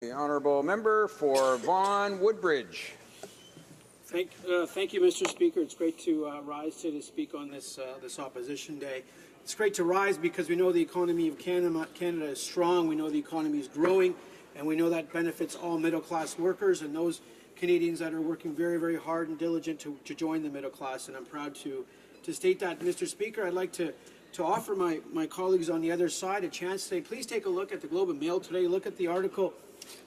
The honourable member for Vaughan Woodbridge. Thank you, Mr. Speaker. It's great to rise to speak on this opposition day. It's great to rise because we know the economy of Canada is strong. We know the economy is growing, and we know that benefits all middle-class workers and those Canadians that are working very, very hard and diligent to join the middle class. And I'm proud to state that, Mr. Speaker. I'd like to offer my colleagues on the other side a chance today. Please take a look at the Globe and Mail today. Look at the article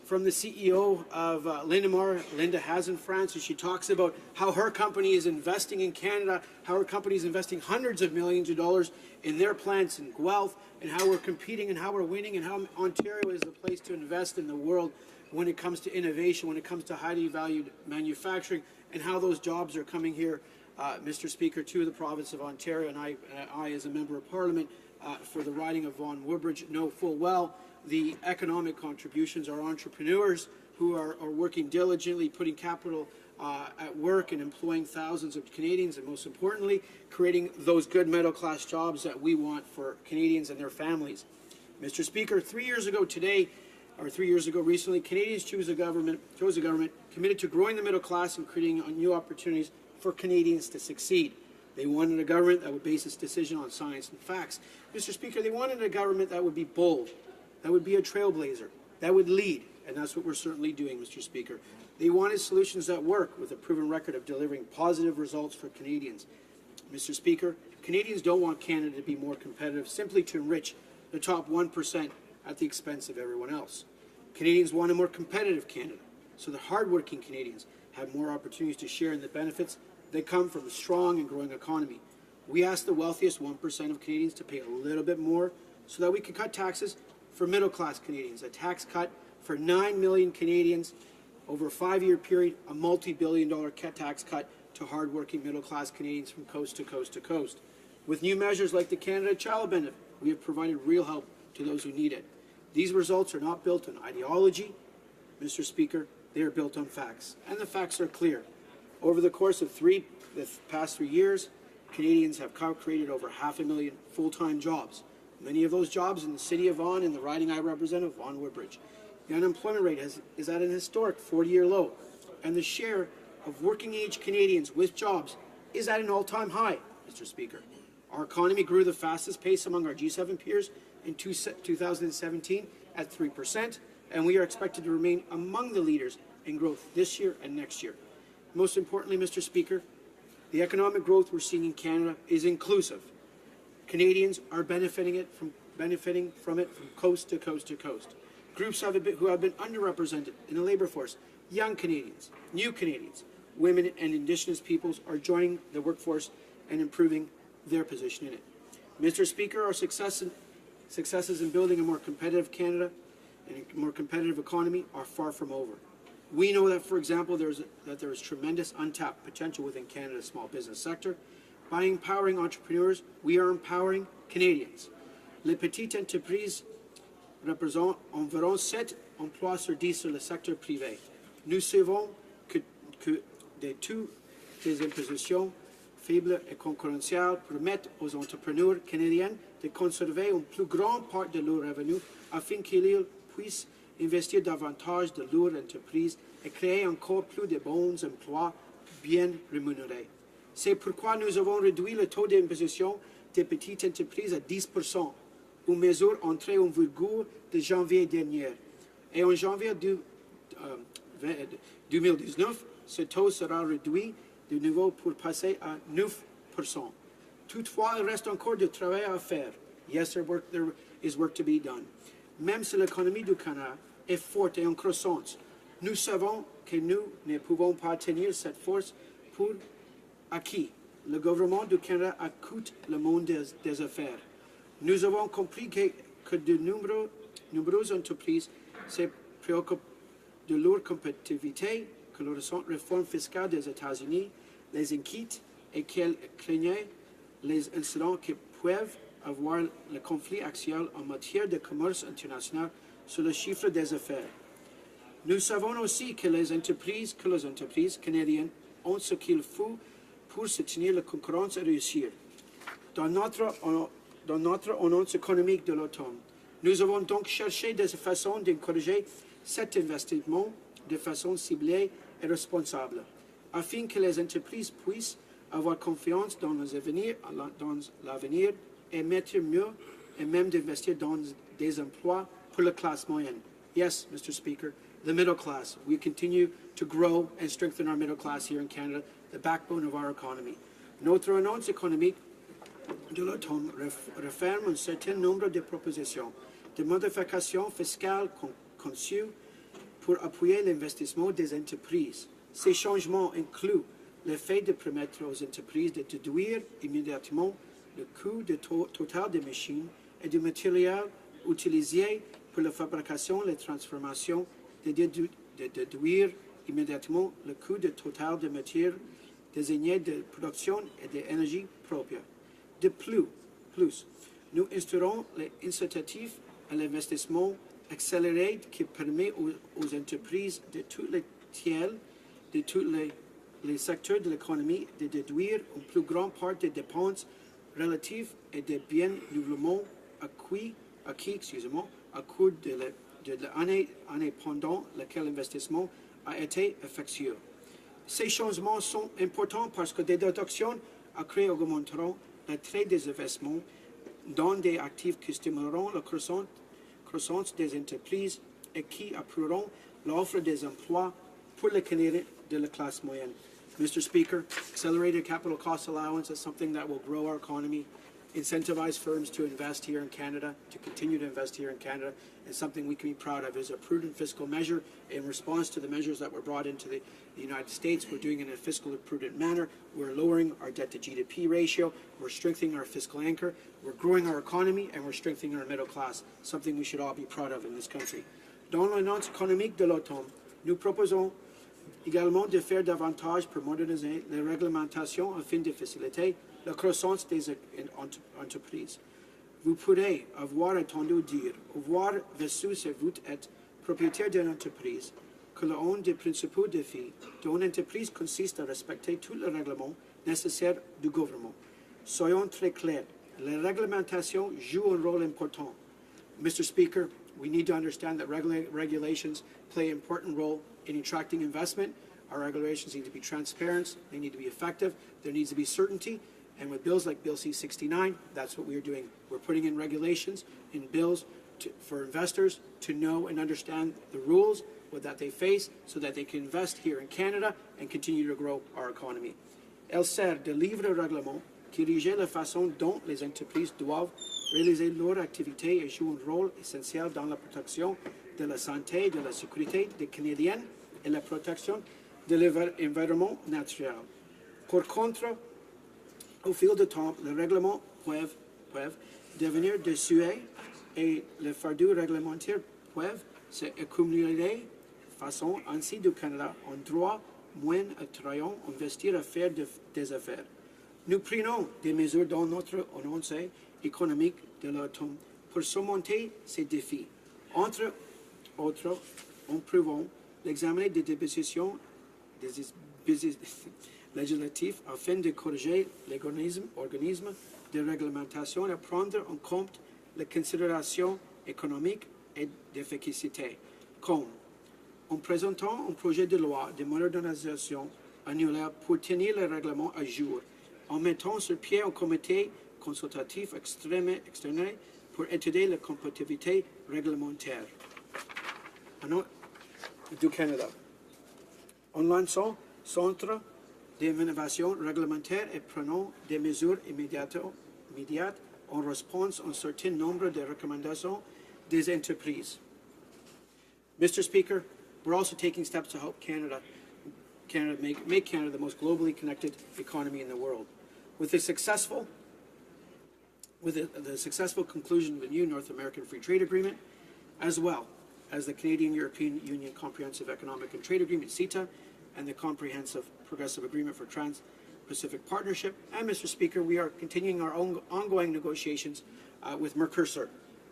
from the CEO of Linamar, Linda Hazen-France, and she talks about how her company is investing in Canada, how her company is investing hundreds of millions of dollars in their plants in Guelph, and how we're competing and how we're winning, and how Ontario is the place to invest in the world when it comes to innovation, when it comes to highly valued manufacturing, and how those jobs are coming here, Mr. Speaker, to the province of Ontario. And I as a member of Parliament for the riding of Vaughan Woodbridge, know full well the economic contributions. Our entrepreneurs who are working diligently, putting capital at work and employing thousands of Canadians, and most importantly, creating those good middle-class jobs that we want for Canadians and their families. Mr. Speaker, 3 years ago recently, Canadians chose a government committed to growing the middle class and creating new opportunities for Canadians to succeed. They wanted a government that would base its decision on science and facts. Mr. Speaker, they wanted a government that would be bold, that would be a trailblazer, that would lead, and that's what we're certainly doing, Mr. Speaker. They wanted solutions that work with a proven record of delivering positive results for Canadians. Mr. Speaker, Canadians don't want Canada to be more competitive simply to enrich the top 1% at the expense of everyone else. Canadians want a more competitive Canada, so the hardworking Canadians have more opportunities to share in the benefits that come from a strong and growing economy. We ask the wealthiest 1% of Canadians to pay a little bit more so that we can cut taxes for middle-class Canadians, a tax cut for 9 million Canadians over a 5-year period, a multi-billion-dollar tax cut to hardworking middle-class Canadians from coast to coast to coast. With new measures like the Canada Child Benefit, we have provided real help to those who need it. These results are not built on ideology, Mr. Speaker, they are built on facts, and the facts are clear. Over the course of the past 3 years, Canadians have created over 500,000 full-time jobs. Many of those jobs in the city of Vaughan and the riding I represent of Vaughan Woodbridge. The unemployment rate is at an historic 40-year low, and the share of working-age Canadians with jobs is at an all-time high, Mr. Speaker. Our economy grew the fastest pace among our G7 peers in 2017 at 3%, and we are expected to remain among the leaders in growth this year and next year. Most importantly, Mr. Speaker, the economic growth we're seeing in Canada is inclusive. Canadians are benefiting from it from coast to coast to coast. Groups who have been underrepresented in the labour force, young Canadians, new Canadians, women and Indigenous peoples are joining the workforce and improving their position in it. Mr. Speaker, our successes in building a more competitive Canada and a more competitive economy are far from over. We know that, for example, there is tremendous untapped potential within Canada's small business sector. By empowering entrepreneurs, we are empowering Canadians. Les petites entreprises représentent environ 7 emplois sur 10 sur le secteur privé. Nous savons que des taux des impositions faibles et concurrentiels permettent aux entrepreneurs canadiens de conserver une plus grande part de leurs revenus afin qu'ils puissent investir davantage de leurs entreprises et créer encore plus de bons emplois bien rémunérés. C'est pourquoi nous avons réduit le taux d'imposition des petites entreprises à 10%, une mesure entrée en vigueur de janvier dernier. Et en janvier 2019, ce taux sera réduit de nouveau pour passer à 9%. Toutefois, il reste encore du travail à faire. Yes, there is work to be done. Même si l'économie du Canada est forte et en croissance, nous savons que nous ne pouvons pas tenir cette force pour acquis. Le gouvernement du Canada écoute le monde des affaires. Nous avons compris que de nombreuses entreprises se préoccupent de leur compétitivité, que la récente réforme fiscale des États-Unis les inquiète et qu'elles craignent les incidents qui peuvent avoir le conflit actuel en matière de commerce international sur le chiffre des affaires. Nous savons aussi que les entreprises canadiennes ont ce qu'il faut pour soutenir la concurrence et réussir. Dans notre annonce économique de l'automne, nous avons donc cherché des façons d'encourager cet investissement de façon ciblée et responsable, afin que les entreprises puissent avoir confiance dans l'avenir et mettre mieux et même d'investir dans des emplois pour la classe moyenne. Yes, Mr. Speaker, the middle class. We continue to grow and strengthen our middle class here in Canada, the backbone of our economy. Notre annonce économique de l'automne referme un certain nombre de propositions de modifications fiscales conçues pour appuyer l'investissement des entreprises. Ces changements incluent le fait de permettre aux entreprises de déduire immédiatement le coût total des machines et du matériel utilisé pour la fabrication et la transformation, de déduire immédiatement le coût total des matières désignées de production et d'énergie propre. De plus, nous instaurons les incitatifs à l'investissement accéléré qui permet aux entreprises de tous les tiers, de tous les secteurs de l'économie de déduire une plus grande part des dépenses relatives et des biens nouvellement acquis à cours de l'année pendant laquelle l'investissement a été effectué. Ces changements sont importants parce que des déductions accrues augmenteront l'attrait des investissements dans des actifs qui stimuleront la croissance des entreprises et qui appuieront l'offre des emplois pour les Canadiens de la classe moyenne. Mr. Speaker, accelerated capital cost allowance is something that will grow our economy, incentivize firms to invest here in Canada, to continue to invest here in Canada, and something we can be proud of. Is a prudent fiscal measure in response to the measures that were brought into the United States. We're doing it in a fiscally prudent manner. We're lowering our debt to GDP ratio. We're strengthening our fiscal anchor. We're growing our economy, and we're strengthening our middle class, something we should all be proud of in this country. Dans l'annonce économique de l'automne, nous proposons également de faire davantage pour moderniser les réglementations afin de faciliter la croissance des entreprises. Vous pourrez avoir entendu dire, avoir vécu si vous êtes propriétaire d'une entreprise, que l'un des principaux défis d'une entreprise consiste à respecter tous les règlements nécessaires du gouvernement. Soyons très clairs, les réglementations jouent un rôle important. Mr. Speaker, we need to understand that regulations play an important role in attracting investment. Our regulations need to be transparent, they need to be effective, there needs to be certainty, and with bills like Bill C-69, that's what we're doing. We're putting in regulations, in bills for investors to know and understand the rules that they face so that they can invest here in Canada and continue to grow our economy. Elle sert de livre règlement qui régit la façon dont les entreprises doivent réaliser leur activité et jouent un rôle essentiel dans la protection de la santé et de la sécurité des Canadiens et la protection de l'environnement naturel. Par contre, au fil du temps, les règlements peuvent devenir désuets et les fardeaux réglementaires peuvent s'accumuler façon ainsi du Canada en droit moins attrayant investir à faire des affaires. Nous prenons des mesures dans notre annonce économique de l'automne pour surmonter ces défis. Entre autres, en prévoit l'examen des dispositions législatives afin de corriger les organismes de réglementation et prendre en compte les considérations économiques et d'efficacité, comme en présentant un projet de loi de modernisation annuelle pour tenir le règlement à jour, en mettant sur pied un comité consultatif externe pour étudier la compatibilité réglementaire du Canada, en lançant centre d'innovation réglementaire et prenant des mesures immédiates en réponse à un certain nombre de recommandations des entreprises. Mr. Speaker, we're also taking steps to help Canada make Canada the most globally connected economy in the world. With the successful conclusion of the new North American Free Trade Agreement, as well as the Canadian-European Union Comprehensive Economic and Trade Agreement, CETA, and the Comprehensive Progressive Agreement for Trans-Pacific Partnership. And, Mr. Speaker, we are continuing our ongoing negotiations with Mercosur.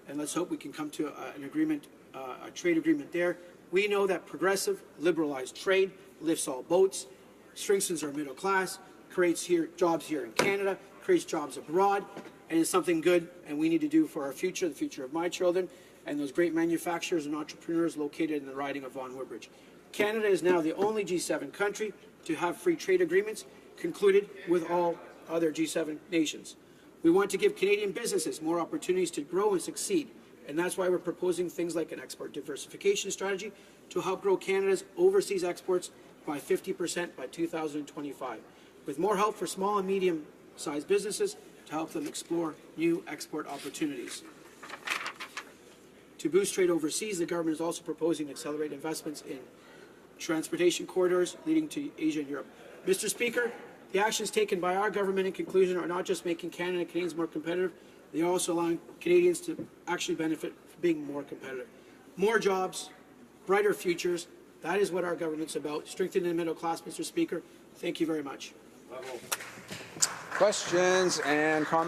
And let's hope we can come to an agreement, a trade agreement there. We know that progressive, liberalized trade lifts all boats, strengthens our middle class, creates jobs here in Canada, creates jobs abroad, and is something good and we need to do for our future, the future of my children, and those great manufacturers and entrepreneurs located in the riding of Vaughan Woodbridge. Canada is now the only G7 country to have free trade agreements concluded with all other G7 nations. We want to give Canadian businesses more opportunities to grow and succeed, and that's why we're proposing things like an export diversification strategy to help grow Canada's overseas exports by 50% by 2025, with more help for small and medium-sized businesses to help them explore new export opportunities. To boost trade overseas, the government is also proposing to accelerate investments in transportation corridors leading to Asia and Europe. Mr. Speaker, the actions taken by our government in conclusion are not just making Canada and Canadians more competitive, they are also allowing Canadians to actually benefit from being more competitive. More jobs, brighter futures, that is what our government's about. Strengthening the middle class, Mr. Speaker. Thank you very much. Questions and comments?